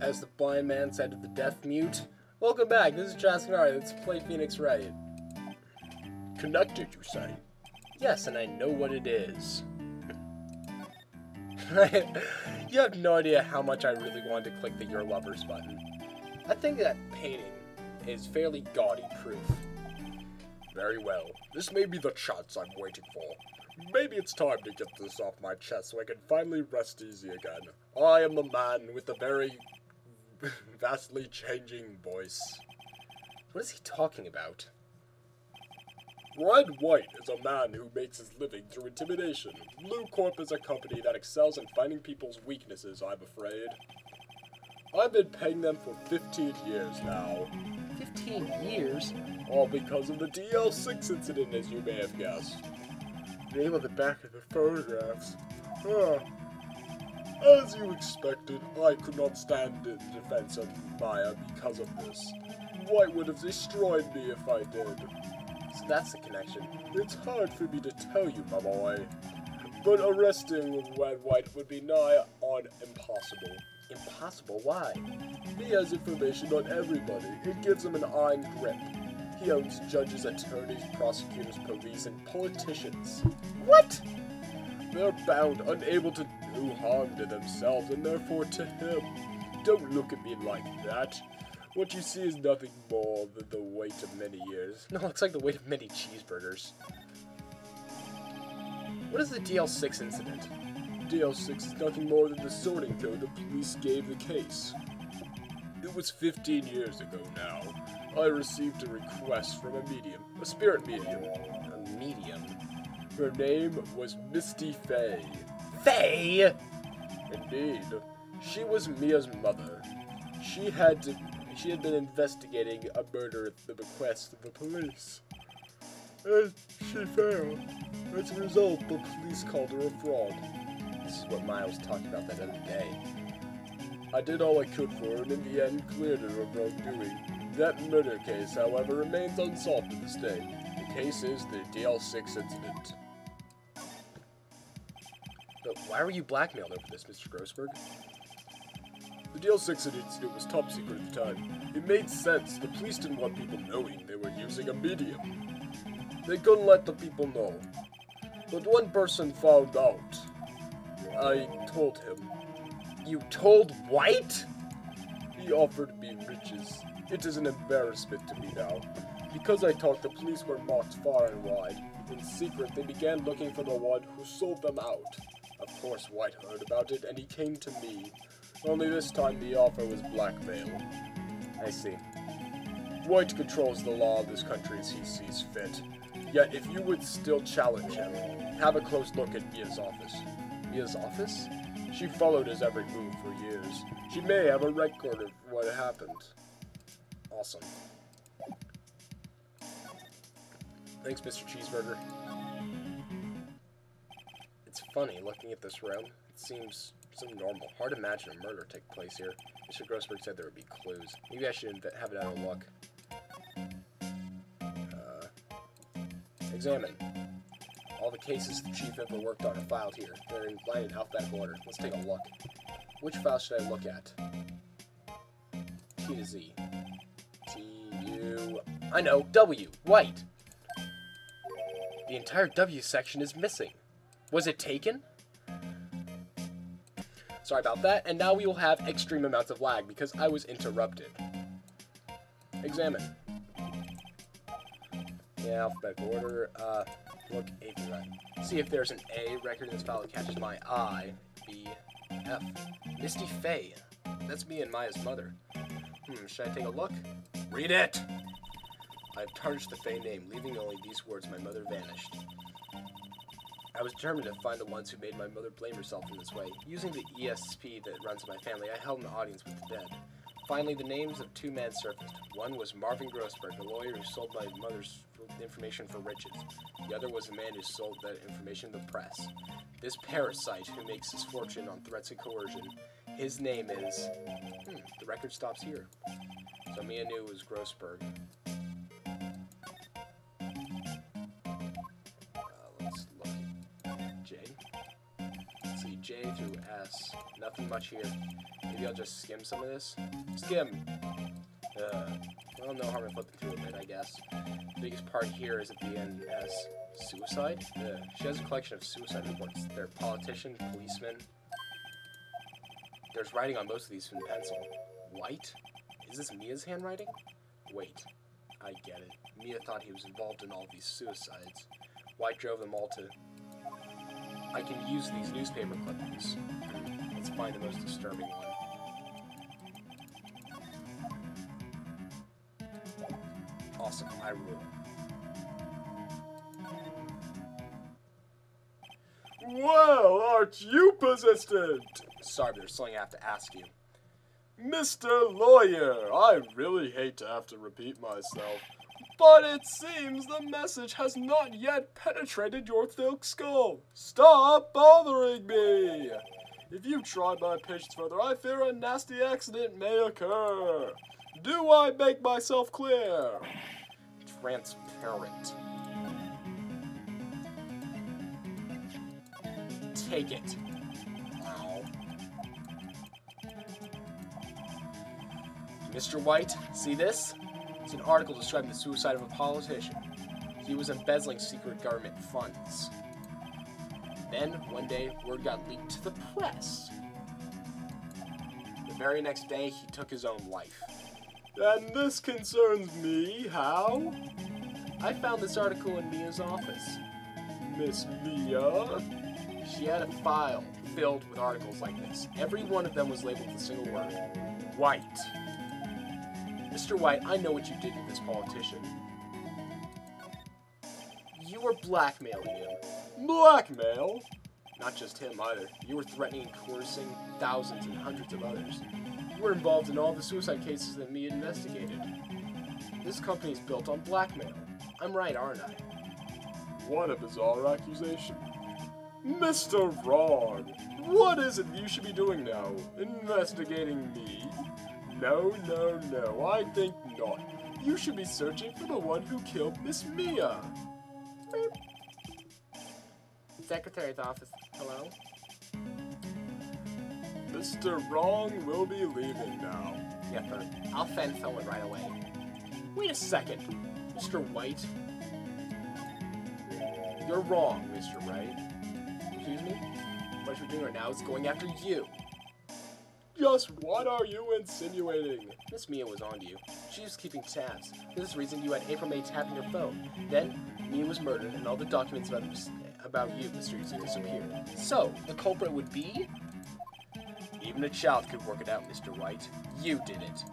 As the blind man said to the deaf mute, welcome back, this is Jaskinari, let's play Phoenix Wright. Connected, you say? Yes, and I know what it is. You have no idea how much I really wanted to click the Your Lovers button. I think that painting is fairly gaudy proof. Very well. This may be the chance I'm waiting for. Maybe it's time to get this off my chest so I can finally rest easy again. I am the man with the very vastly changing voice. What is he talking about? Red White is a man who makes his living through intimidation. Blue Corp is a company that excels in finding people's weaknesses, I'm afraid. I've been paying them for 15 years now. 15 years? All because of the DL6 incident, as you may have guessed. Name on the back of the photographs. As you expected, I could not stand in defense of Maya because of this. White would have destroyed me if I did. So that's the connection. It's hard for me to tell you, my boy. But arresting Red White would be nigh on impossible. Impossible? Why? He has information on everybody. It gives him an iron grip. He owns judges, attorneys, prosecutors, police, and politicians. What? They're bound, unable to do harm to themselves, and therefore to him. Don't look at me like that. What you see is nothing more than the weight of many years. No, it's like the weight of many cheeseburgers. What is the DL6 incident? DL6 is nothing more than the sorting code the police gave the case. It was 15 years ago now. I received a request from a medium, a spirit medium. A medium? Her name was Misty Faye. Faye? Indeed. She was Mia's mother. She had been investigating a murder at the bequest of the police. And she failed. As a result, the police called her a fraud. This is what Maya was talking about that other day. I did all I could for her, and in the end cleared her of wrongdoing. That murder case, however, remains unsolved to this day. The case is the DL6 incident. But why were you blackmailed over this, Mr. Grossberg? The DL6 incident was top secret at the time. It made sense. The police didn't want people knowing they were using a medium. They couldn't let the people know. But one person found out. I told him. You told White? He offered me riches. It is an embarrassment to me now. Because I talked, the police were mocked far and wide. In secret, they began looking for the one who sold them out. Of course, White heard about it, and he came to me. Only this time the offer was blackmail. I see. White controls the law of this country as he sees fit. Yet, if you would still challenge him, have a close look at Mia's office. Mia's office? She followed his every move for years. She may have a record of what happened. Awesome. Thanks, Mr. Cheeseburger. It's funny, looking at this room. It seems so normal. Hard to imagine a murder take place here. Mr. Grossberg said there would be clues. Maybe I should have it out of luck. Examine. All the cases the chief ever worked on are filed here. They're in line in alphabetical order. Let's take a look. Which file should I look at? T to Z. T, U... I know! W! White! The entire W section is missing. Was it taken? Sorry about that, and now we will have extreme amounts of lag because I was interrupted. Examine. Yeah, alphabetical order. Look A through I. See if there's an A record in this file that catches my eye. B, F. Misty Faye. That's me and Maya's mother. Should I take a look? Read it! I've tarnished the Faye name, leaving only these words: my mother vanished. I was determined to find the ones who made my mother blame herself in this way. Using the ESP that runs in my family, I held an audience with the dead. Finally, the names of two men surfaced. One was Marvin Grossberg, the lawyer who sold my mother's information for riches. The other was the man who sold that information to the press. This parasite who makes his fortune on threats and coercion, his name is... the record stops here. So Mia knew it was Grossberg. Let's look at J. Let's see, J through S. Yes, nothing much here. Maybe I'll just skim some of this. Skim! Well, no harm in flipping through a bit, I guess. The biggest part here is at the end as suicide. She has a collection of suicide reports. They're politician, policemen. There's writing on most of these in pencil. White? Is this Mia's handwriting? Wait, I get it. Mia thought he was involved in all these suicides. White drove them all to... I can use these newspaper clippings. Let's find the most disturbing one. Awesome, I rule. Well, aren't you persistent? Sorry, but there's something I have to ask you. Mr. Lawyer, I really hate to have to repeat myself, but it seems the message has not yet penetrated your thick skull. Stop bothering me! If you try my patience further, I fear a nasty accident may occur. Do I make myself clear? Transparent. Take it. Ow. Mr. White, see this? It's an article describing the suicide of a politician. He was embezzling secret government funds. Then, one day, word got leaked to the press. The very next day, he took his own life. And this concerns me, how? I found this article in Mia's office. Miss Mia? She had a file filled with articles like this. Every one of them was labeled with a single word. White. Mr. White, I know what you did to this politician. You were blackmailing him. Blackmail? Not just him either. You were threatening and coercing thousands and hundreds of others. You were involved in all the suicide cases that Mia investigated. This company is built on blackmail. I'm right, aren't I? What a bizarre accusation. Mr. Wrong, what is it you should be doing now? Investigating me? No, no, no, I think not. You should be searching for the one who killed Miss Mia. Beep. Secretary's office. Hello? Mr. Wrong will be leaving now. Yep, I'll send someone right away. Wait a second, Mr. White. You're wrong, Mr. Wright. Excuse me? What you're doing right now is going after you. Just what are you insinuating? Miss Mia was on to you. She was keeping tabs. For this reason, you had April May tapping your phone. Then, Mia was murdered, and all the documents about you mysteriously disappeared. So, the culprit would be? Even a child could work it out, Mr. White. You did it.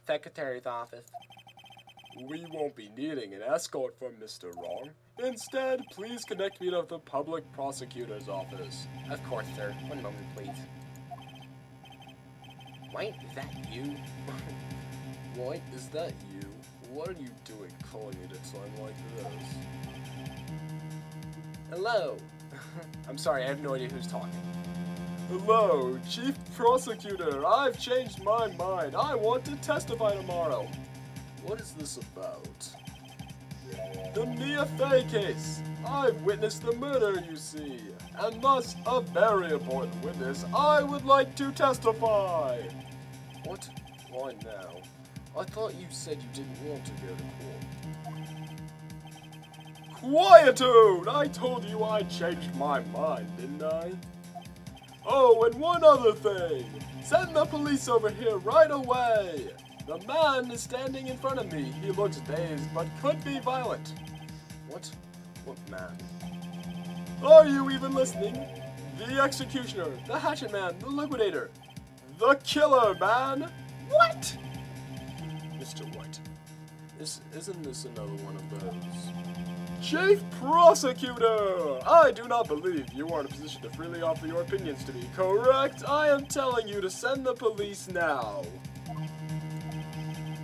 Secretary's office. We won't be needing an escort from Mr. Wrong. Instead, please connect me to the public prosecutor's office. Of course, sir. One moment, please. White, is that you? White, is that you? What are you doing calling me at a time like this? Hello. I'm sorry, I have no idea who's talking. Hello, Chief Prosecutor. I've changed my mind. I want to testify tomorrow. What is this about? The Mia Fey case. I've witnessed the murder, you see, and thus a very important witness. I would like to testify. What? Why now? I thought you said you didn't want to go to court. Quietude! I told you I changed my mind, didn't I? Oh, and one other thing. Send the police over here right away. The man is standing in front of me. He looks dazed, but could be violent. What? What man? Are you even listening? The executioner, the hatchet man, the liquidator, the killer man. What? Mr. White, isn't this another one of those? Chief Prosecutor! I do not believe you are in a position to freely offer your opinions to me, correct? I am telling you to send the police now.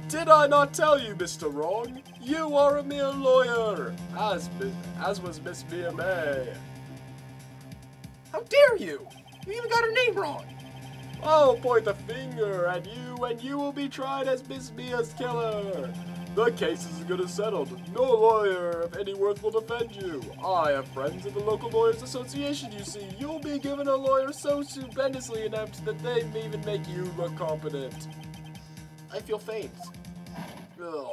Did I not tell you, Mr. Wrong? You are a mere lawyer, as was Miss Mia May. How dare you? You even got her name wrong. I'll point the finger at you, and you will be tried as Miss Mia's killer. The case is as good as settled. No lawyer of any worth will defend you. I have friends in the local lawyers association, you see. You'll be given a lawyer so stupendously inept that they may even make you look competent. I feel faint. Ugh.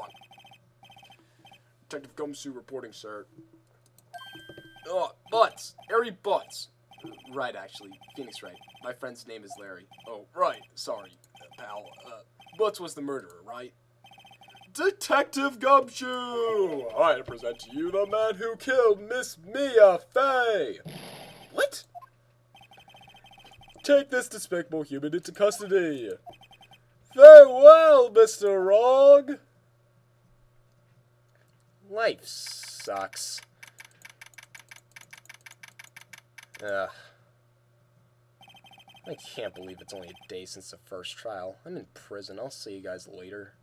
Detective Gumshoe reporting, sir. Oh, Butts! Harry Butts! Right, actually. Phoenix Wright. My friend's name is Larry. Oh, right. Sorry, pal. Butts was the murderer, right? Detective Gumshoe! I present to you the man who killed Miss Mia Fey! What? Take this despicable human into custody. Farewell, Mr. Wrong! Life sucks. Ugh. I can't believe it's only a day since the first trial. I'm in prison. I'll see you guys later.